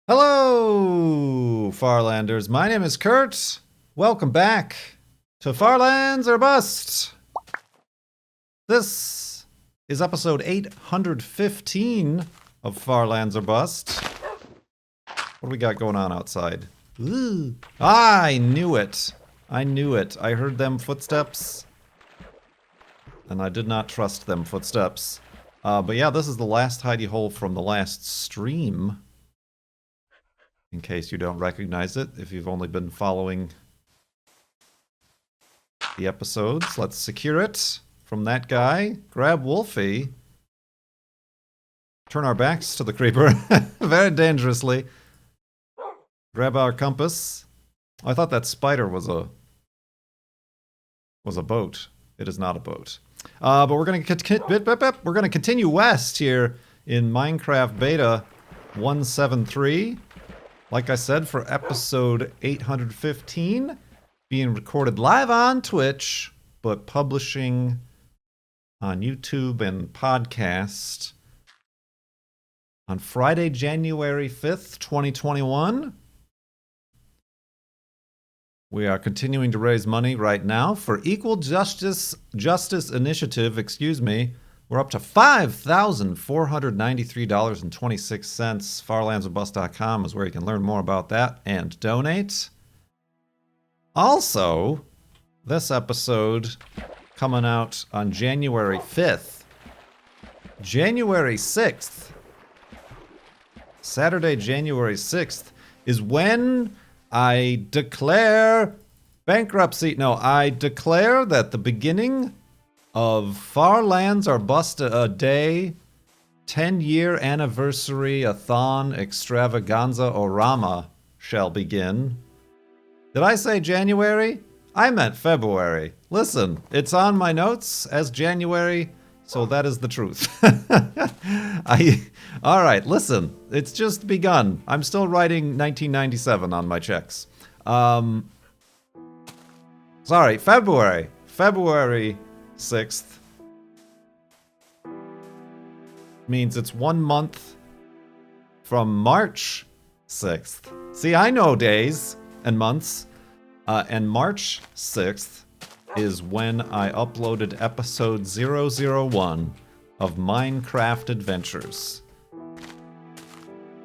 Hello, Farlanders. My name is Kurt. Welcome back to Farlands or Bust. This is episode 815 of Farlands or Bust. What do we got going on outside? Ooh. I knew it. I knew it. I heard them footsteps, and I did not trust them footsteps. But yeah, this is the last hidey hole from the last stream. In case you don't recognize it, if you've only been following the episodes. Let's secure it from that guy. Grab Wolfie. Turn our backs to the creeper very dangerously. Grab our compass. Oh, I thought that spider was a boat. It is not a boat. But we're gonna continue west here in Minecraft Beta 173. Like I said, for episode 815, being recorded live on Twitch, but publishing on YouTube and podcast on Friday, January 5th, 2021. We are continuing to raise money right now for Equal Justice Initiative, We're up to $5,493.26. Farlandsorbust.com is where you can learn more about that and donate. Also, this episode coming out on January 5th. January 6th, Saturday, January 6th, is when I declare bankruptcy. No, I declare that the beginning of Farlands or Bust a Day 10-year anniversary-a-thon extravaganza orama shall begin. Did I say January? I meant February. Listen, it's on my notes as January, so that is the truth. Alright, listen, it's just begun. I'm still writing 1997 on my checks. Sorry, February 6th means it's 1 month from March 6th. See, I know days and months, and March 6th is when I uploaded episode 001 of Minecraft Adventures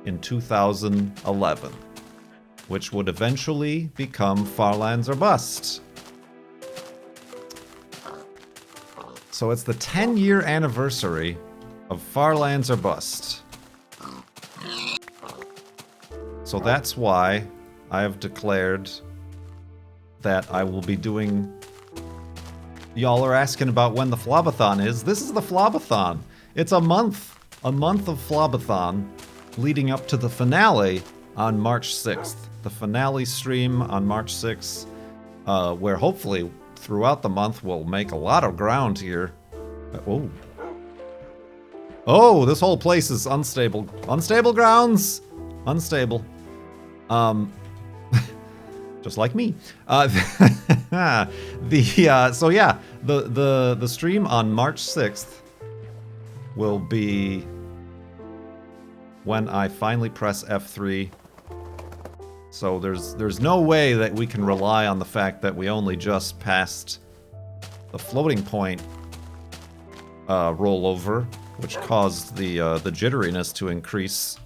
in 2011, which would eventually become Farlands or Bust. So it's the 10-year anniversary of Farlands or Bust. So that's why I have declared that I will be doing... Y'all are asking about when the Flobathon is. This is the Flobathon. It's a month of Flobathon leading up to the finale on March 6th. The finale stream on March 6th, where hopefully throughout the month we'll make a lot of ground here. Oh, this whole place is unstable. Unstable grounds! Unstable. Just like me. The stream on March 6th will be when I finally press F3. So there's no way that we can rely on the fact that we only just passed the floating point rollover, which caused the jitteriness to increase.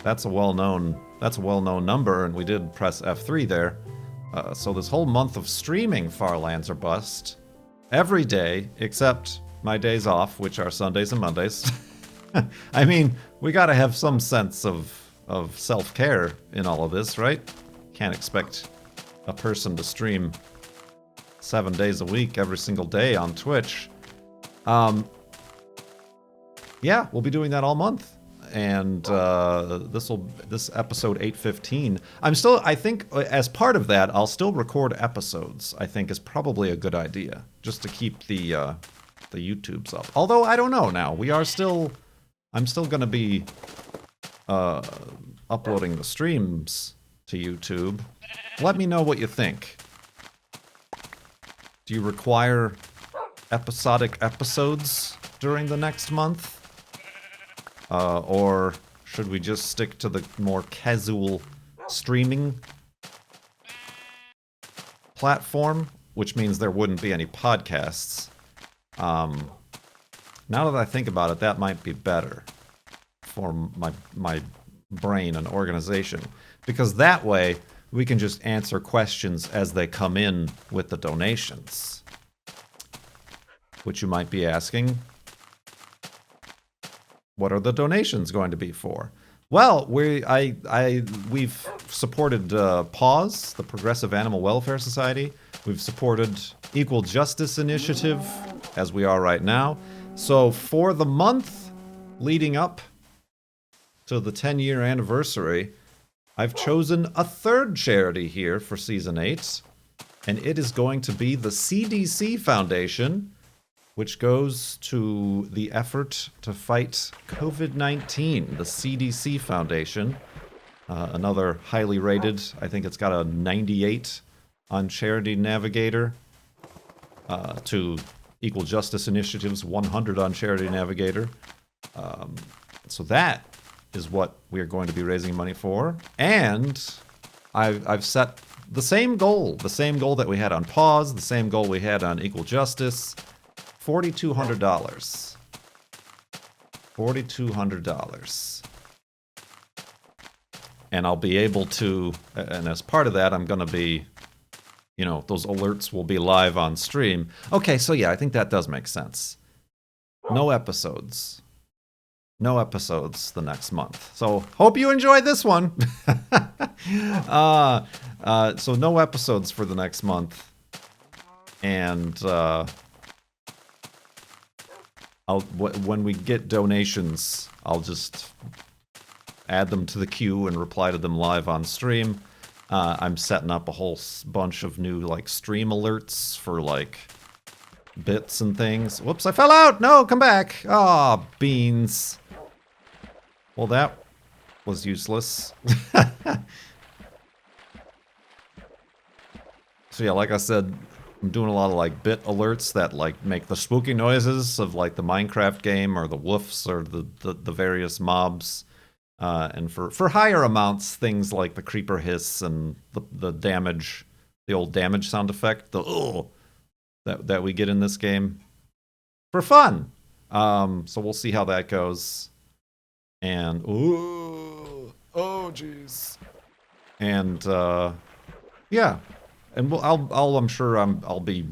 That's a well-known number, and we did press F3 there. So this whole month of streaming Farlands or Bust every day, except my days off, which are Sundays and Mondays. I mean, we gotta have some sense of self-care in all of this, right? Can't expect a person to stream 7 days a week, every single day on Twitch. Yeah, we'll be doing that all month. And this episode 815. I think as part of that, I'll still record episodes. I think is probably a good idea, just to keep the YouTubes up. Although I don't know now. I'm still gonna be uploading the streams to YouTube. Let me know what you think. Do you require episodic episodes during the next month? Or should we just stick to the more casual streaming platform, which means there wouldn't be any podcasts? Now that I think about it, that might be better for my brain and organization, because that way we can just answer questions as they come in with the donations. Which you might be asking, what are the donations going to be for? Well, we've supported PAWS, the Progressive Animal Welfare Society. We've supported Equal Justice Initiative, as we are right now. So for the month leading up to the 10-year anniversary, I've chosen a third charity here for Season 8, and it is going to be the CDC Foundation, which goes to the effort to fight COVID-19. The CDC Foundation, another highly rated, I think it's got a 98 on Charity Navigator, to Equal Justice Initiative's 100 on Charity Navigator. So that is what we are going to be raising money for. And I've set the same goal that we had on PAWS, the same goal we had on Equal Justice, $4,200. $4,200. And I'll be able to, and as part of that, I'm going to be, you know, those alerts will be live on stream. Okay, so yeah, I think that does make sense. No episodes. No episodes the next month. So hope you enjoyed this one. So no episodes for the next month. And when we get donations, I'll just add them to the queue and reply to them live on stream. I'm setting up a whole bunch of new, like, stream alerts for, like, bits and things. Whoops, I fell out! No, come back! Aw, beans. Well, that was useless. So yeah, like I said, I'm doing a lot of, like, bit alerts that, like, make the spooky noises of, like, the Minecraft game or the woofs or the various mobs. And for higher amounts, things like the creeper hiss and the damage, the old damage sound effect, the that we get in this game, for fun. So we'll see how that goes. And oh jeez. And yeah, and I'm sure I'll be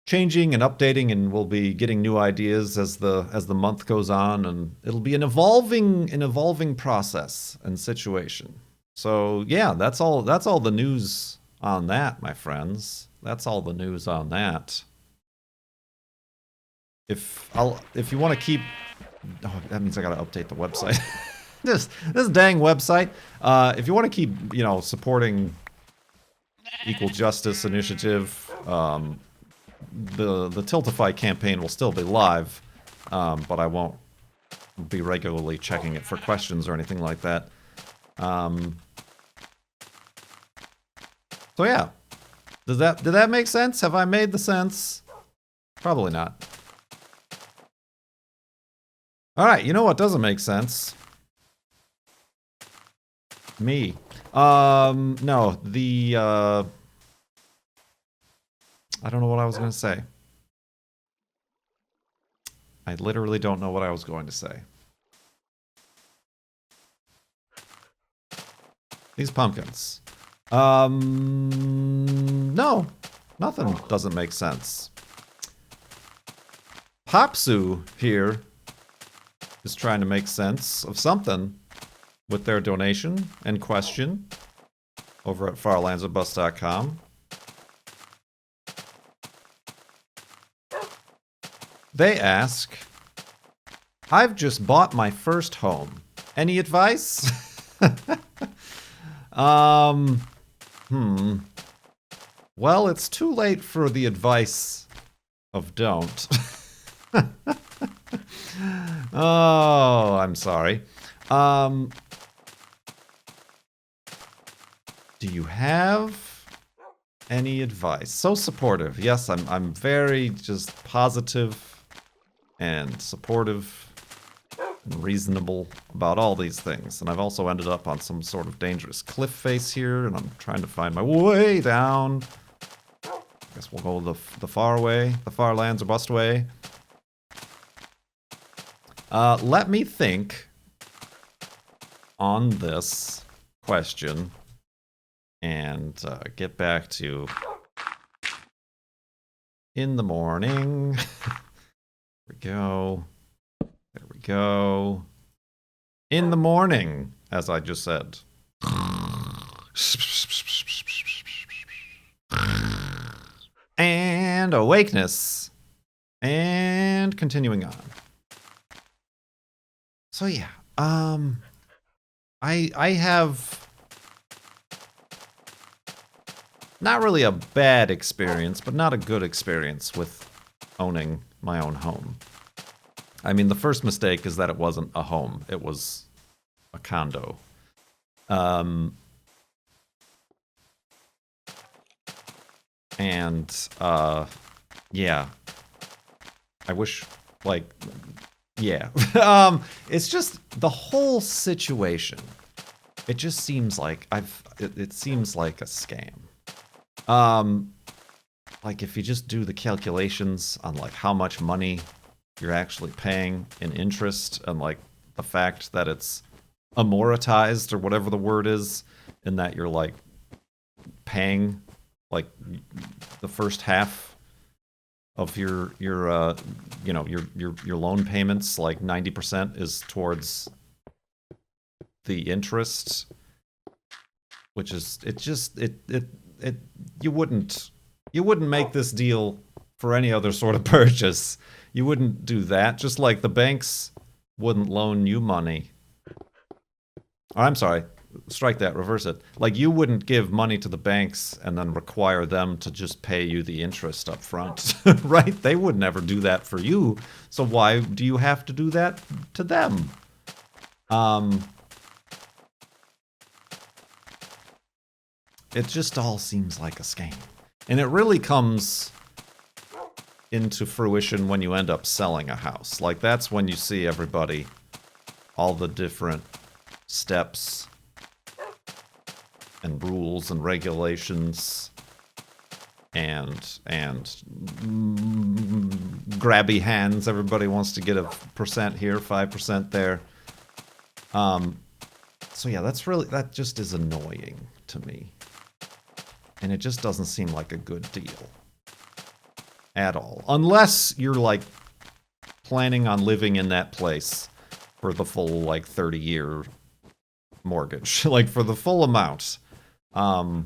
changing and updating, and we'll be getting new ideas as the month goes on, and it'll be an evolving process and situation. So yeah, that's all the news on that, my friends. That's all the news on that. If you want to keep, that means I gotta update the website. this dang website. If you want to keep, you know, supporting Equal Justice Initiative, the Tiltify campaign will still be live, but I won't be regularly checking it for questions or anything like that. So yeah, did that make sense? Have I made the sense? Probably not. All right, you know what doesn't make sense? Me. No, I don't know what I was going to say. I literally don't know what I was going to say. These pumpkins. No. Nothing doesn't make sense. Popsu here is trying to make sense of something with their donation and question over at farlandsofbus.com. They ask, I've just bought my first home. Any advice? Well, it's too late for the advice of don't. Oh, I'm sorry. Do you have any advice? So supportive. Yes, I'm very just positive and supportive. and reasonable about all these things. And I've also ended up on some sort of dangerous cliff face here, and I'm trying to find my way down. I guess we'll go the far way, the far lands or bust way. Let me think on this question and get back to in the morning. There we go. There we go. In the morning, as I just said. And awakeness. And continuing on. So yeah, I have not really a bad experience, but not a good experience with owning my own home. I mean, the first mistake is that it wasn't a home. It was a condo. Yeah. I wish, like, yeah. It's just the whole situation. It just seems like it seems like a scam. Like if you just do the calculations on like how much money you're actually paying in interest and like the fact that it's amortized or whatever the word is, and that you're like paying like the first half of your loan payments, like 90% is towards the interest, which is you wouldn't make this deal for any other sort of purchase. You wouldn't do that, just like the banks wouldn't loan you money. I'm sorry, strike that, reverse it. Like you wouldn't give money to the banks and then require them to just pay you the interest up front, right? They would never do that for you. So why do you have to do that to them? It just all seems like a scam. And it really comes into fruition when you end up selling a house. Like that's when you see everybody, all the different steps and rules and regulations and grabby hands. Everybody wants to get a percent here, 5% there. So yeah, that just is annoying to me. And it just doesn't seem like a good deal at all. Unless you're like planning on living in that place for the full like 30-year mortgage, like for the full amount. But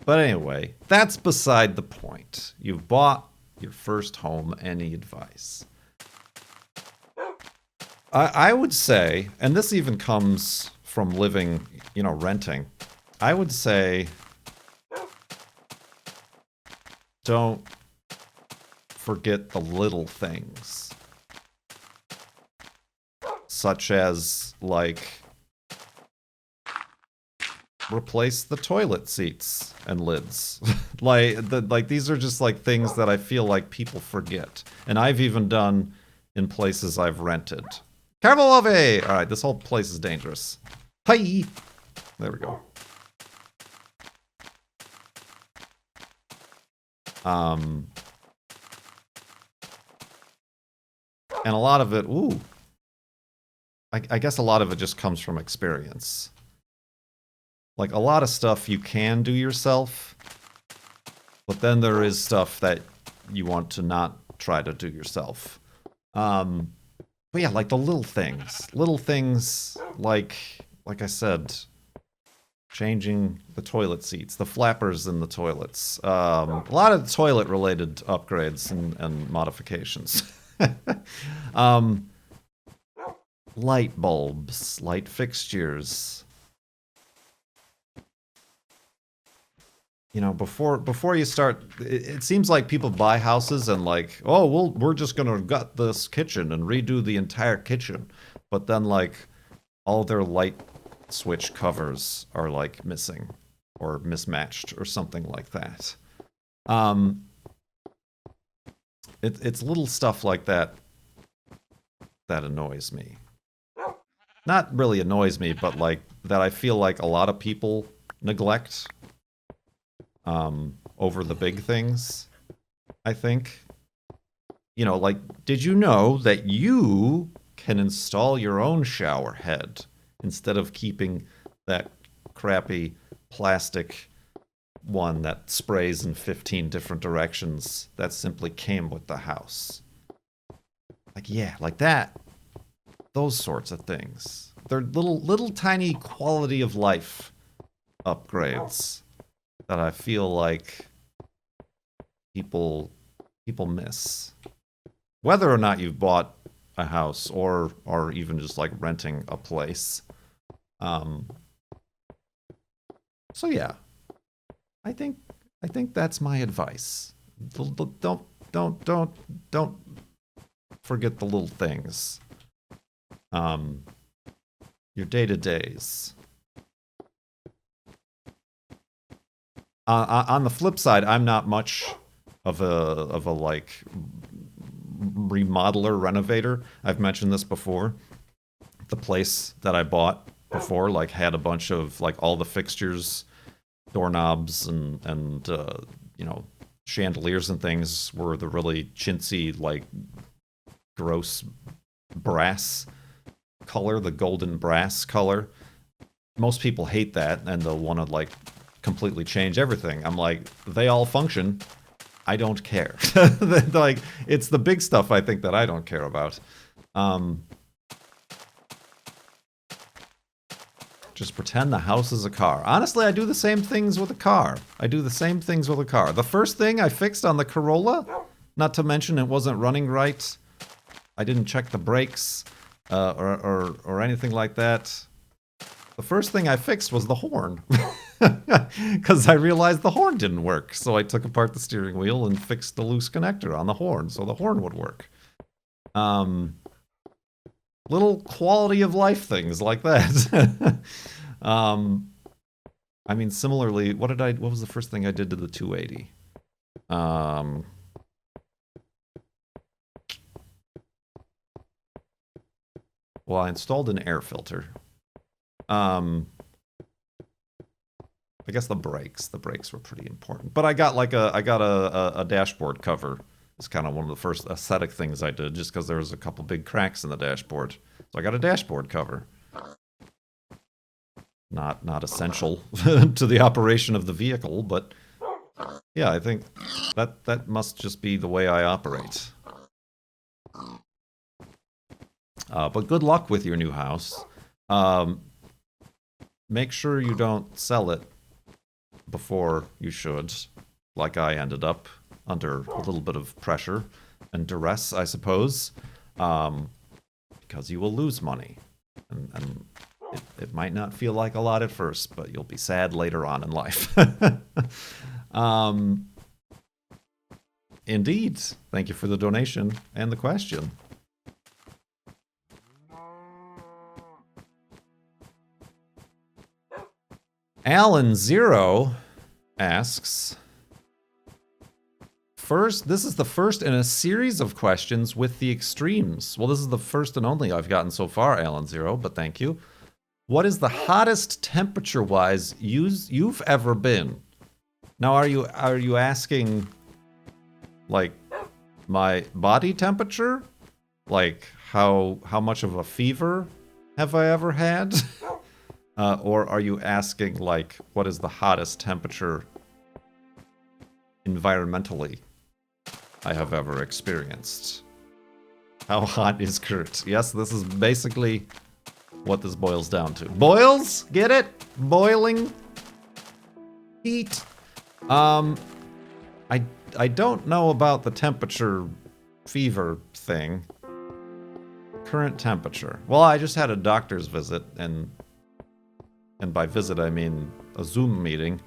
anyway, that's beside the point. You've bought your first home. Any advice? I would say, and this even comes from living, renting. I would say don't forget the little things. Such as, like, replace the toilet seats and lids. like these are just like things that I feel like people forget. And I've even done in places I've rented. Carvolove! Alright, this whole place is dangerous. Hi! There we go. And a lot of it, I guess a lot of it just comes from experience. Like, a lot of stuff you can do yourself, but then there is stuff that you want to not try to do yourself. But yeah, like the little things. Little things like I said, changing the toilet seats, the flappers in the toilets. A lot of toilet-related upgrades and modifications. Light bulbs, light fixtures. Before you start, it seems like people buy houses and like, oh, we're just gonna gut this kitchen and redo the entire kitchen. But then like, all their light switch covers are like missing or mismatched or something like that. It's little stuff like that that annoys me. not really annoys me, but like that I feel like a lot of people neglect over the big things, I think. You know, like, did you know that you can install your own shower head instead of keeping that crappy plastic one that sprays in 15 different directions that simply came with the house? Like, yeah, like that. Those sorts of things. They're little tiny quality of life upgrades that I feel like people miss. Whether or not you've bought a house or even just like renting a place. So yeah, I think that's my advice. Don't forget the little things. Your day-to-days. On the flip side, I'm not much of a like remodeler, renovator. I've mentioned this before. The place that I bought before, like, had a bunch of like all the fixtures, doorknobs, and you know, chandeliers and things were the really chintzy, like, gross brass color, the golden brass color. Most people hate that and they'll want to like completely change everything. I'm like, they all function. I don't care. Like, it's the big stuff I think that I don't care about. Just pretend the house is a car. Honestly, I do the same things with a car. The first thing I fixed on the Corolla, not to mention it wasn't running right. I didn't check the brakes or anything like that. The first thing I fixed was the horn. Because I realized the horn didn't work. So I took apart the steering wheel and fixed the loose connector on the horn so the horn would work. Little quality of life things like that. I mean, similarly, what was the first thing I did to the 280? Well, I installed an air filter. I guess the brakes were pretty important. But I got like a dashboard cover. It's kind of one of the first aesthetic things I did, just because there was a couple big cracks in the dashboard. So I got a dashboard cover. Not essential to the operation of the vehicle, but yeah, I think that must just be the way I operate. But good luck with your new house. Make sure you don't sell it before you should, like I ended up, under a little bit of pressure and duress, I suppose, because you will lose money. And it might not feel like a lot at first, but you'll be sad later on in life. Indeed. Thank you for the donation and the question. Alan Zero asks, this is the first in a series of questions with the extremes. Well, this is the first and only I've gotten so far, Alan Zero, but thank you. What is the hottest temperature-wise you've ever been? Now, are you asking, like, my body temperature? Like, how much of a fever have I ever had? Or are you asking, like, what is the hottest temperature environmentally I have ever experienced? How hot is Kurt? Yes, this is basically what this boils down to. Boils? Get it? Boiling heat? I don't know about the temperature fever thing. Current temperature. Well, I just had a doctor's visit, and by visit I mean a Zoom meeting,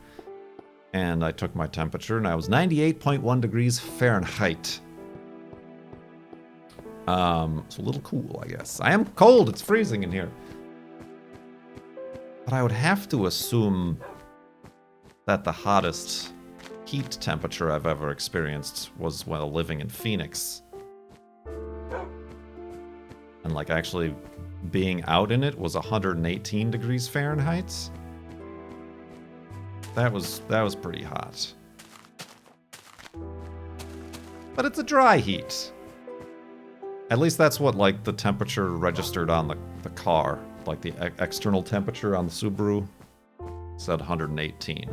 and I took my temperature, and I was 98.1 degrees Fahrenheit. It's a little cool, I guess. I am cold, it's freezing in here. But I would have to assume that the hottest heat temperature I've ever experienced was while living in Phoenix. And like actually being out in it was 118 degrees Fahrenheit. That was pretty hot. But it's a dry heat. At least that's what, like, the temperature registered on the car. Like, the external temperature on the Subaru said 118.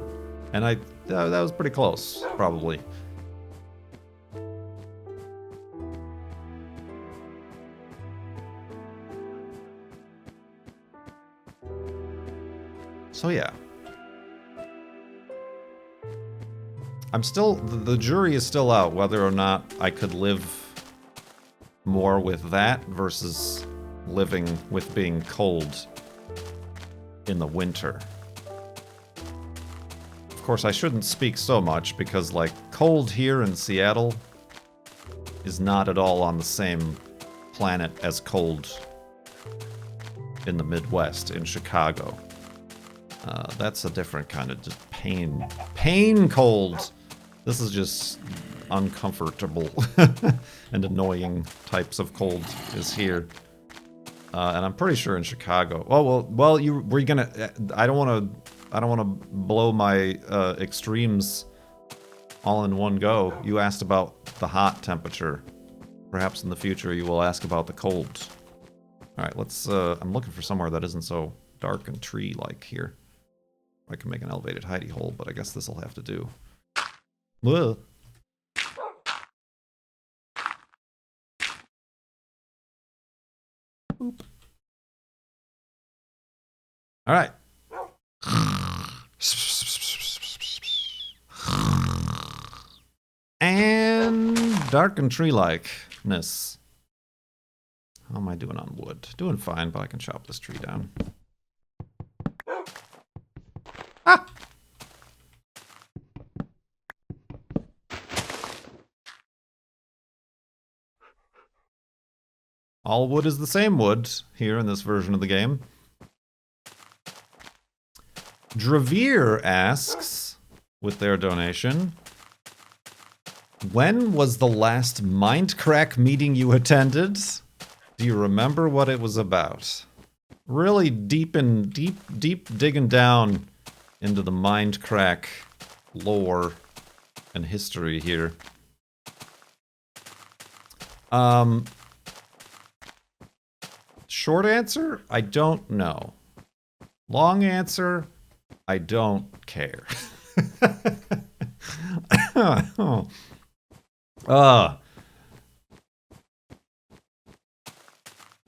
And that was pretty close, probably. So yeah. I'm still, the jury is still out whether or not I could live more with that versus living with being cold in the winter. Of course, I shouldn't speak so much because, like, cold here in Seattle is not at all on the same planet as cold in the Midwest, in Chicago. That's a different kind of just pain cold. This is just uncomfortable and annoying types of cold is here. And I'm pretty sure in Chicago. Oh, well, were you gonna, I don't want to blow my extremes all in one go. You asked about the hot temperature. Perhaps in the future you will ask about the cold. All right, let's, I'm looking for somewhere that isn't so dark and tree-like here. I can make an elevated hidey hole, but I guess this will have to do. Ugh. Boop. All right. And dark and tree-likeness. How am I doing on wood? Doing fine, but I can chop this tree down. Ah! All wood is the same wood here in this version of the game. Dravir asks, with their donation, when was the last Mindcrack meeting you attended? Do you remember what it was about? Really deep digging down into the Mindcrack lore and history here. Short answer, I don't know. Long answer, I don't care.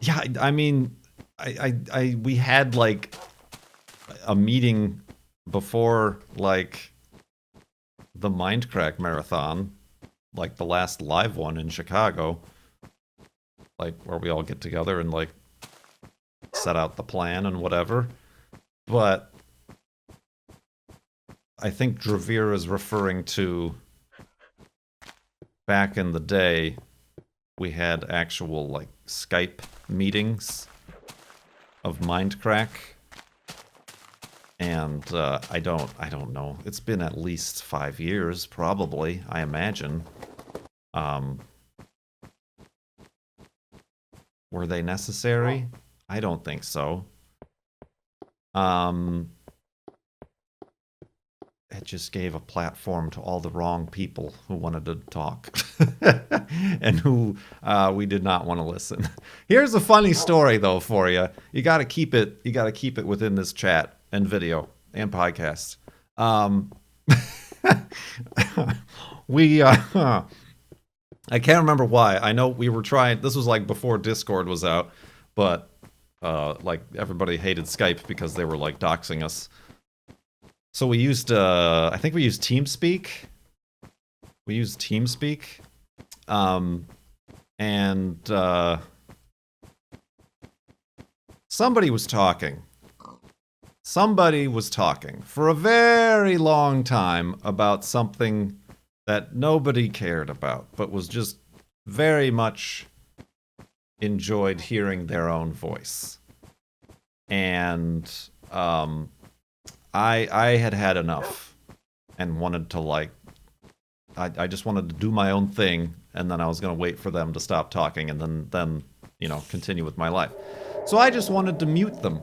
Yeah, I mean, we had like a meeting before like the Mindcrack marathon, like the last live one in Chicago, like where we all get together and like set out the plan and whatever. But I think Dravir is referring to back in the day, we had actual like Skype meetings of Mindcrack. And I don't know. It's been at least 5 years, probably, I imagine. Were they necessary? I don't think so. It just gave a platform to all the wrong people who wanted to talk and who we did not want to listen. Here's a funny story though for you. You got to keep it within this chat and video and podcast. I can't remember why. I know we were trying, this was like before Discord was out, but like everybody hated Skype because they were like doxing us. So we used, I think we used TeamSpeak. And somebody was talking. Somebody was talking for a very long time about something that nobody cared about, but was just very much enjoyed hearing their own voice. And I had had enough and wanted to like, I just wanted to do my own thing, and then I was going to wait for them to stop talking and then you know, continue with my life. So I just wanted to mute them.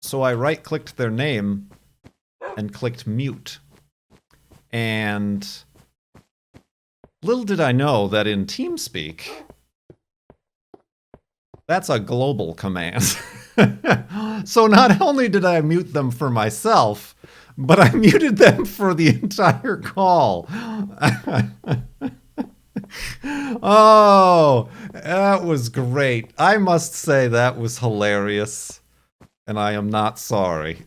So I right-clicked their name and clicked mute. And little did I know that in TeamSpeak, that's a global command. So not only did I mute them for myself, but I muted them for the entire call. Oh, that was great. I must say that was hilarious. And I am not sorry.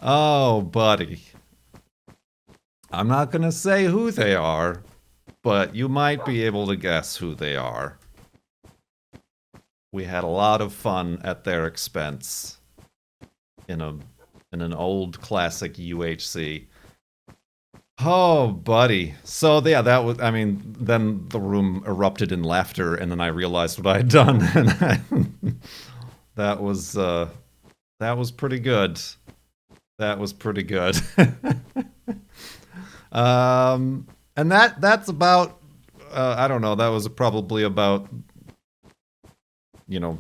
Oh, buddy. I'm not going to say who they are, but you might be able to guess who they are. We had a lot of fun at their expense in an old classic UHC. Oh, buddy. So yeah, that was, I mean, then the room erupted in laughter, and then I realized what I had done, and that was pretty good. That was pretty good. And that's about, I don't know, that was probably about,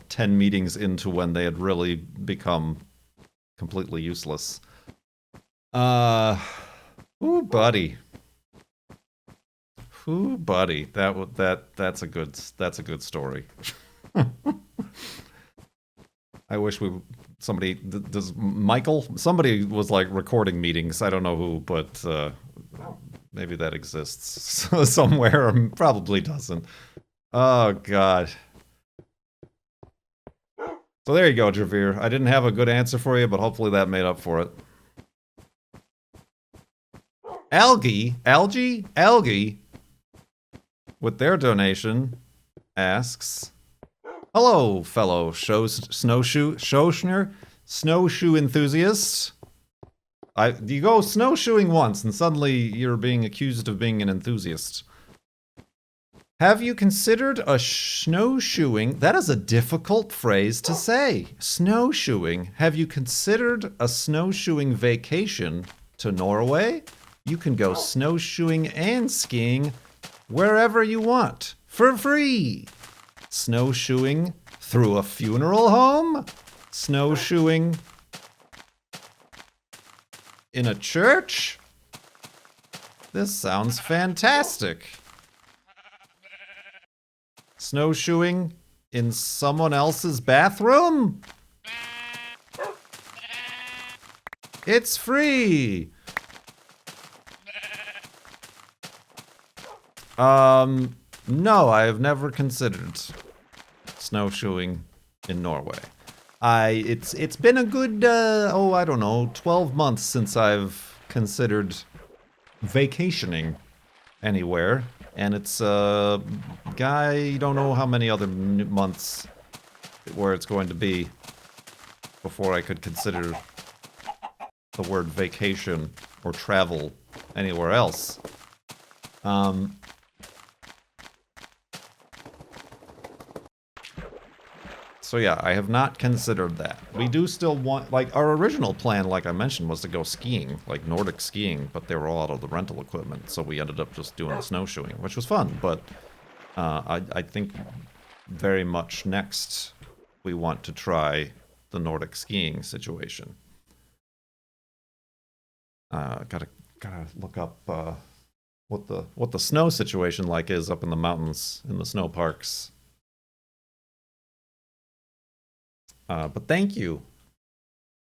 10 meetings into when they had really become completely useless. Ooh, buddy. Ooh, buddy. That's a good story. I wish does Michael? Somebody was like recording meetings. I don't know who, but maybe that exists somewhere. Probably doesn't. Oh, God. So there you go, Javier. I didn't have a good answer for you, but hopefully that made up for it. Algae, with their donation, asks, hello, fellow snowshoe enthusiasts. You go snowshoeing once, and suddenly you're being accused of being an enthusiast. Have you considered a snowshoeing? That is a difficult phrase to say. Snowshoeing. Have you considered a snowshoeing vacation to Norway? You can go snowshoeing and skiing wherever you want for free. Snowshoeing through a funeral home? Snowshoeing in a church? This sounds fantastic. Snowshoeing in someone else's bathroom? It's free. No, I have never considered snowshoeing in Norway. It's been a good, I don't know, 12 months since I've considered vacationing anywhere. And it's, guy, don't know how many other months where it's going to be before I could consider the word vacation or travel anywhere else. So yeah, I have not considered that. We do still want, like, our original plan, like I mentioned, was to go skiing, like Nordic skiing, but they were all out of the rental equipment, so we ended up just doing snowshoeing, which was fun, but I think very much next we want to try the Nordic skiing situation. Gotta look up what the snow situation like is up in the mountains in the snow parks. But thank you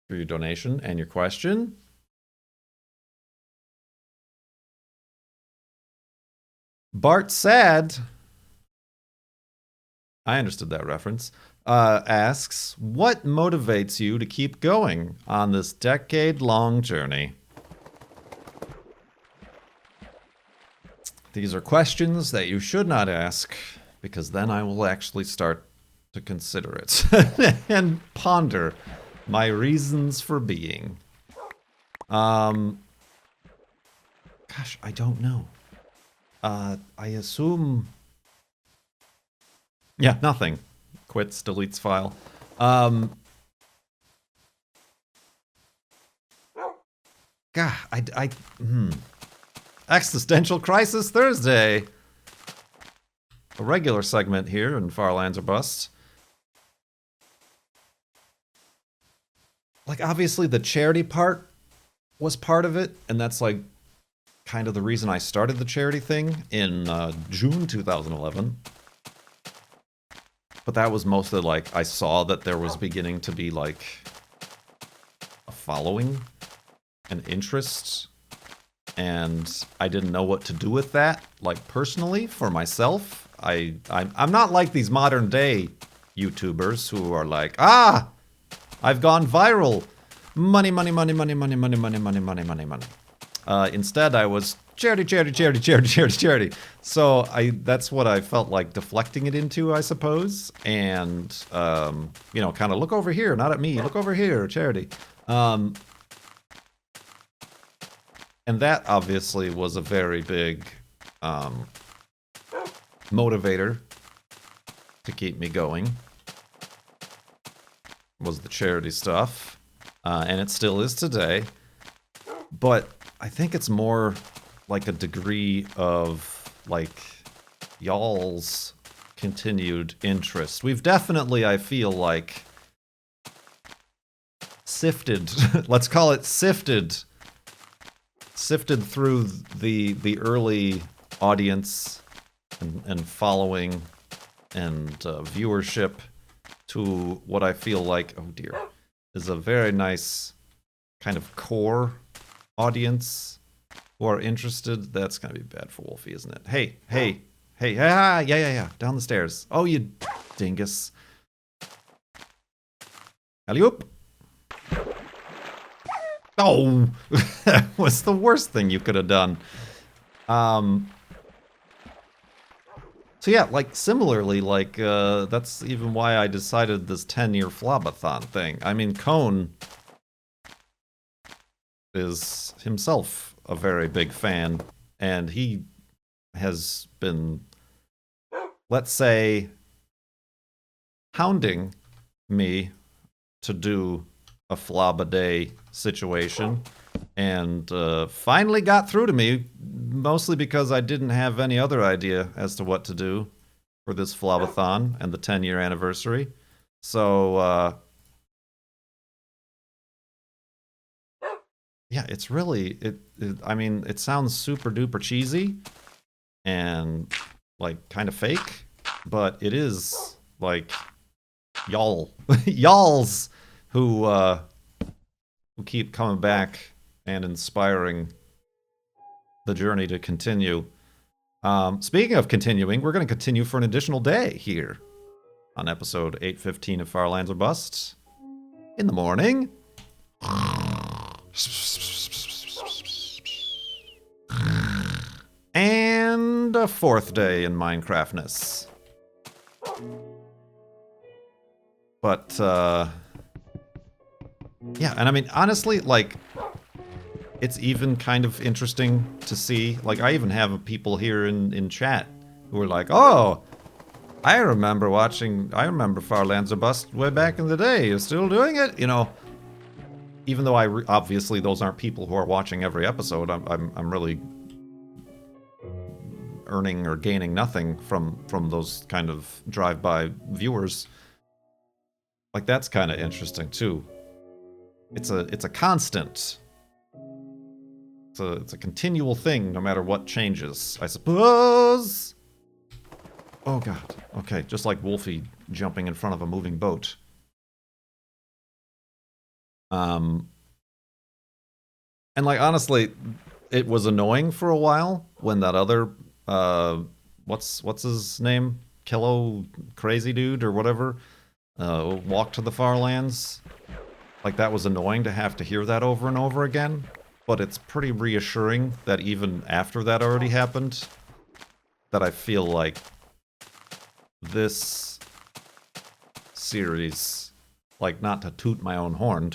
for your donation and your question. Bart Sad, I understood that reference, asks, what motivates you to keep going on this decade-long journey? These are questions that you should not ask, because then I will actually start to consider it and ponder my reasons for being. Gosh, I don't know. I assume... Yeah, nothing. Quits, deletes file. God, Existential Crisis Thursday. a regular segment here in Farlands or Bust. Like, obviously the charity part was part of it, and that's like kind of the reason I started the charity thing in June 2011. But that was mostly like I saw that there was beginning to be like a following, an interest, and I didn't know what to do with that, like personally for myself. I'm not like these modern day YouTubers who are like, I've gone viral. Money, money, money, money, money, money, money, money, money, money, money. Instead, I was charity, charity, charity, charity, charity, charity. So that's what I felt like deflecting it into, I suppose. And, you know, kind of look over here, not at me. Look over here, charity. And that obviously was a very big motivator to keep me going. Was the charity stuff. And it still is today. But I think it's more like a degree of, like, y'all's continued interest. We've definitely, I feel like, sifted, let's call it sifted through the early audience and following and viewership to what I feel like, oh dear, is a very nice kind of core audience who are interested. That's gonna be bad for Wolfie, isn't it? Hey, yeah, down the stairs. Oh, you dingus. Alley-oop. Oh, that was the worst thing you could have done. So yeah, like similarly, like that's even why I decided this 10-year Flobathon thing. I mean, Cone is himself a very big fan, and he has been, let's say, hounding me to do a Flob-a-day situation, and finally got through to me, mostly because I didn't have any other idea as to what to do for this Flobathon and the 10-year anniversary. So, yeah, it's really, I mean, it sounds super duper cheesy and, like, kind of fake, but it is, like, y'alls who keep coming back and inspiring the journey to continue. Speaking of continuing, we're going to continue for an additional day here on episode 815 of Farlands or Bust in the morning. And a fourth day in Minecraftness. But, yeah, and I mean, honestly, like, it's even kind of interesting to see, like, I even have people here in chat who are like, oh, I remember Farlands or Bust way back in the day, you're still doing it? You know, even though obviously those aren't people who are watching every episode, I'm really earning or gaining nothing from those kind of drive-by viewers. Like, that's kind of interesting too. It's a constant. It's a continual thing, no matter what changes, I suppose. Oh god. Okay, just like Wolfie jumping in front of a moving boat. And like, honestly, it was annoying for a while when that other what's his name? Kilo Crazy Dude or whatever walked to the Farlands. Like, that was annoying to have to hear that over and over again. But it's pretty reassuring that even after that already happened, that I feel like this series, like, not to toot my own horn,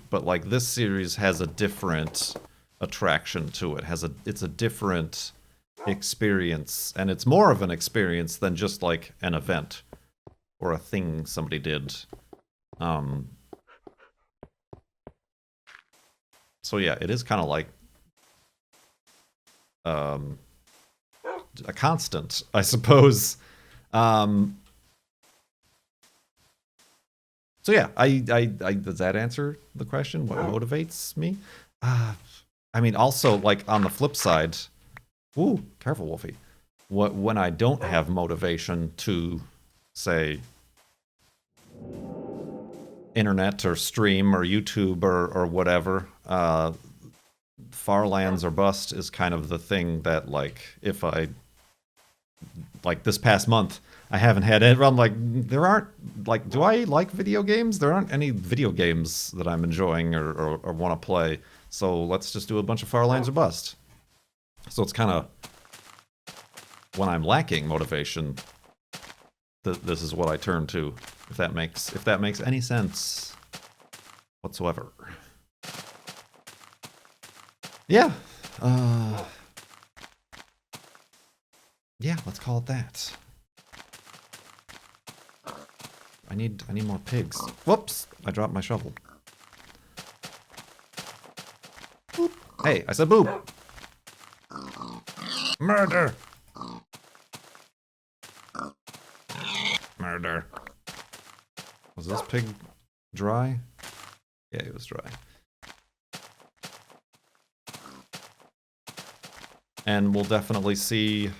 but like, this series has a different attraction to it. It's a different experience, and it's more of an experience than just like an event or a thing somebody did. So yeah, it is kind of like a constant, I suppose. So yeah, does that answer the question? What motivates me? I mean, also like on the flip side, ooh, careful, Wolfie. When I don't have motivation to, say, internet or stream or YouTube or whatever, Farlands or Bust is kind of the thing that, like, if I, like this past month, I haven't had it. I'm like, there aren't, like, do I like video games? There aren't any video games that I'm enjoying or want to play. So let's just do a bunch of Farlands or Bust. So it's kind of, when I'm lacking motivation, this is what I turn to. If that makes any sense whatsoever. Yeah. Yeah, let's call it that. I need more pigs. Whoops! I dropped my shovel. Boop. Hey, I said boop! Murder! Murder. Was this pig dry? Yeah, it was dry. And we'll definitely see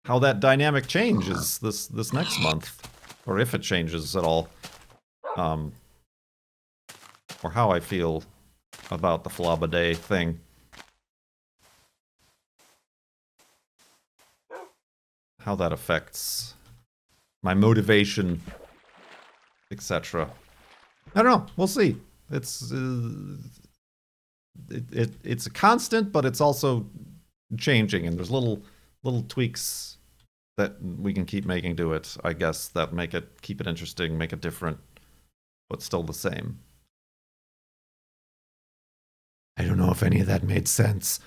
how that dynamic changes this next month. Or if it changes at all. Or how I feel about the Flabba thing. How that affects my motivation, etc. I don't know. We'll see. It's it's a constant, but it's also changing, and there's little tweaks that we can keep making to it, I guess, that keep it interesting, make it different, but still the same. I don't know if any of that made sense.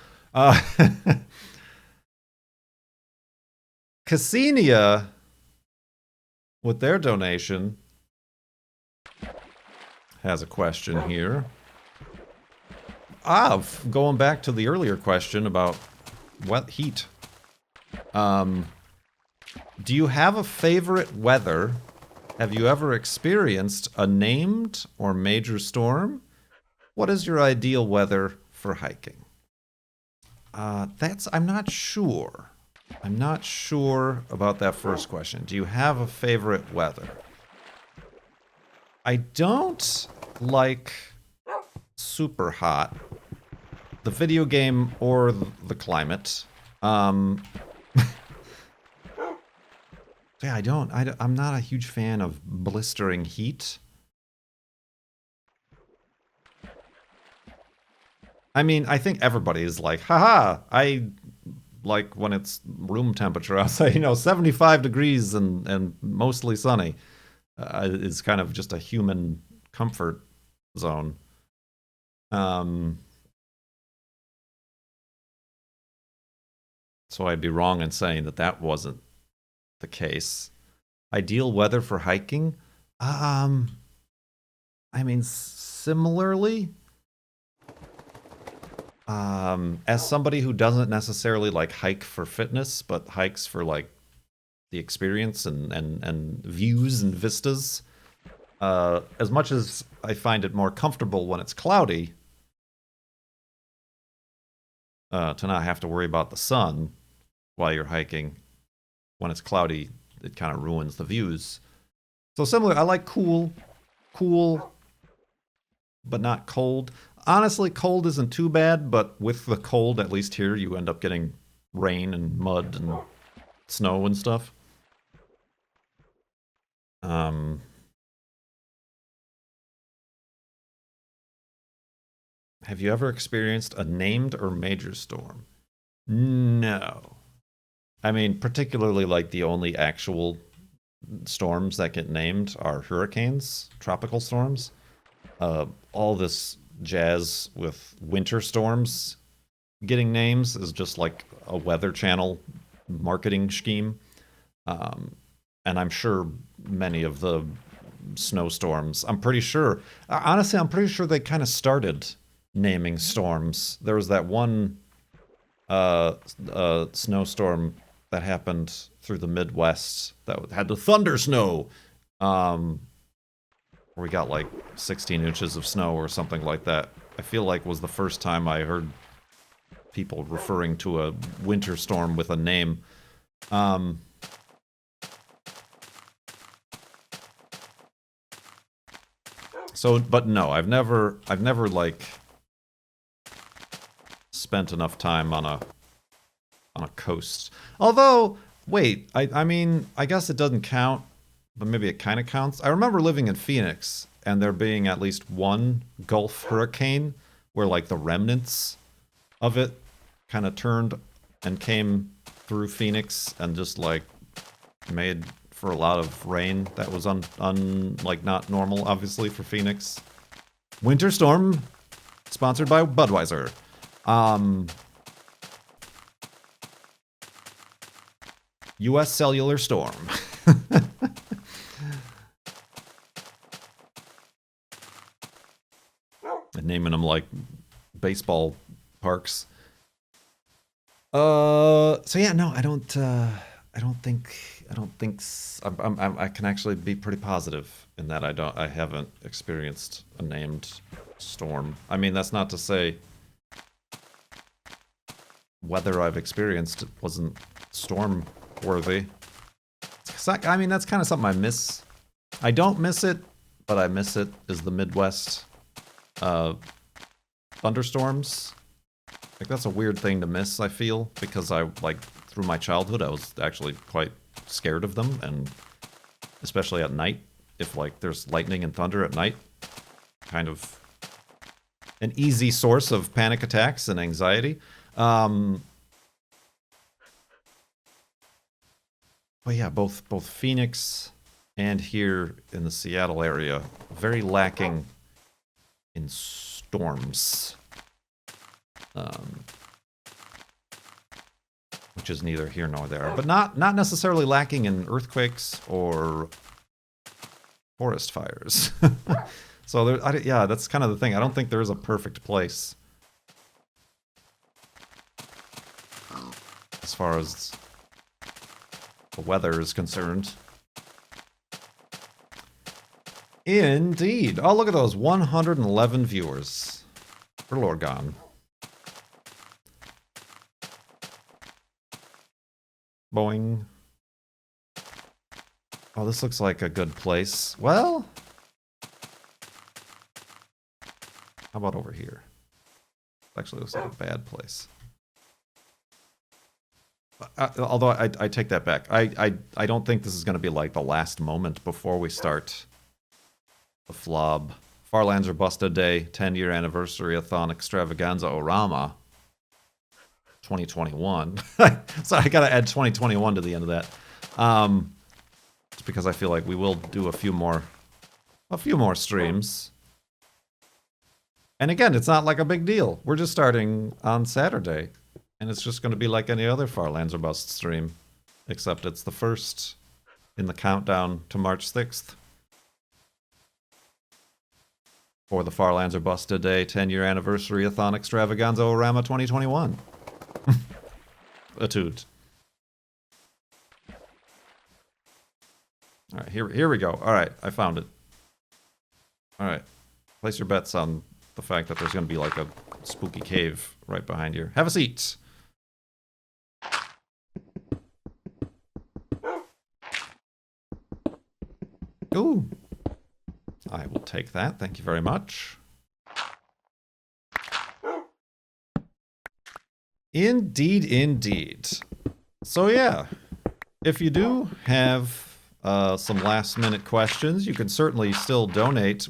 Cassinia, with their donation, has a question here. Going back to the earlier question about wet heat. Do you have a favorite weather? Have you ever experienced a named or major storm? What is your ideal weather for hiking? I'm not sure. I'm not sure about that first question. Do you have a favorite weather? I don't like super hot, the video game or the climate. Yeah, I'm not a huge fan of blistering heat. I mean, I think everybody is like, haha, I like when it's room temperature outside, 75 degrees and mostly sunny. Is kind of just a human comfort zone. So I'd be wrong in saying that wasn't the case. Ideal weather for hiking? I mean, similarly, as somebody who doesn't necessarily like hike for fitness, but hikes for like the experience and views and vistas, as much as I find it more comfortable when it's cloudy, to not have to worry about the sun while you're hiking. When it's cloudy, it kind of ruins the views. So similar, I like cool, but not cold. Honestly, cold isn't too bad, but with the cold, at least here, you end up getting rain and mud and snow and stuff. Have you ever experienced a named or major storm? No. I mean, particularly like the only actual storms that get named are hurricanes, tropical storms. All this jazz with winter storms getting names is just like a Weather Channel marketing scheme. And I'm sure many of the snowstorms, honestly, I'm pretty sure they kind of started naming storms. There was that one snowstorm that happened through the Midwest that had the thunder snow. Where we got like 16 inches of snow or something like that. I feel like was the first time I heard people referring to a winter storm with a name. So, but no, I've never like spent enough time on a coast. Although, wait, I mean, I guess it doesn't count, but maybe it kind of counts. I remember living in Phoenix and there being at least one Gulf hurricane where like the remnants of it kind of turned and came through Phoenix and just like made for a lot of rain that was like not normal, obviously, for Phoenix. Winter Storm, sponsored by Budweiser. U.S. Cellular Storm. And naming them like baseball parks. So yeah, no, I don't think I can actually be pretty positive in that I haven't experienced a named storm. I mean, that's not to say weather I've experienced wasn't storm worthy. I mean, that's kind of something I miss. I don't miss it, but I miss it is the Midwest thunderstorms. Like, that's a weird thing to miss, I feel, because I, like, through my childhood, I was actually quite scared of them, and especially at night, if, like, there's lightning and thunder at night, kind of an easy source of panic attacks and anxiety. But yeah, both Phoenix and here in the Seattle area, very lacking in storms. Which is neither here nor there, but not necessarily lacking in earthquakes or forest fires. So there, yeah, that's kind of the thing. I don't think there is a perfect place as far as the weather is concerned. Indeed. Oh, look at those 111 viewers for Lorgon. Boing. Oh, this looks like a good place. Well, how about over here? Actually, looks like a bad place. Although I take that back. I don't think this is going to be like the last moment before we start the flob. Farlands are Busta Day, 10-year anniversary-a-thon extravaganza orama. 2021. So I gotta add 2021 to the end of that. Just because I feel like we will do a few more streams. And again, it's not like a big deal. We're just starting on Saturday. And it's just going to be like any other Farlands or Bust stream. Except it's the first in the countdown to March 6th. For the Farlands or Bust Day 10-year anniversary-a-thon extravaganza orama 2021. A toot. All right, here we go. All right, I found it. All right, place your bets on the fact that there's going to be like a spooky cave right behind here. Have a seat. Ooh, I will take that. Thank you very much. Indeed, indeed. So yeah, if you do have some last-minute questions, you can certainly still donate,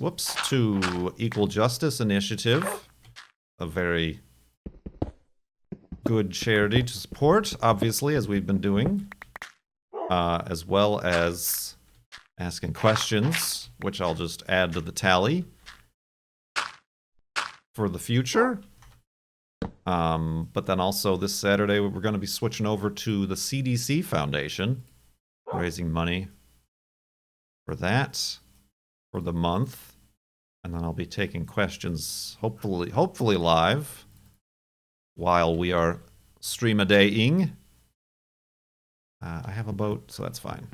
to Equal Justice Initiative, a very good charity to support, obviously, as we've been doing, as well as asking questions, which I'll just add to the tally for the future. But then also this Saturday, we're going to be switching over to the CDC Foundation, raising money for that for the month. And then I'll be taking questions, hopefully live, while we are stream-a-daying. I have a boat, so that's fine.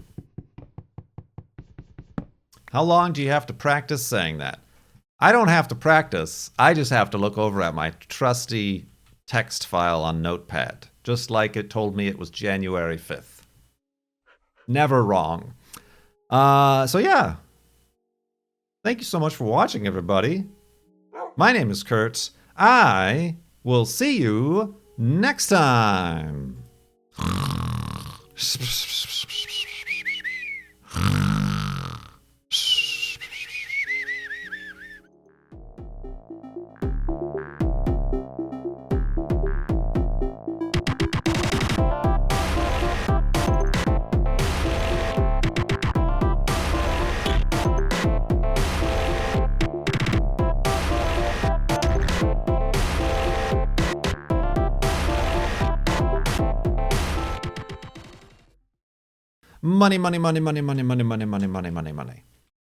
How long do you have to practice saying that? I don't have to practice. I just have to look over at my trusty text file on Notepad, just like it told me it was January 5th. Never wrong. So yeah. Thank you so much for watching, everybody. My name is Kurt. I will see you next time. Money, money, money, money, money, money, money, money, money, money, money.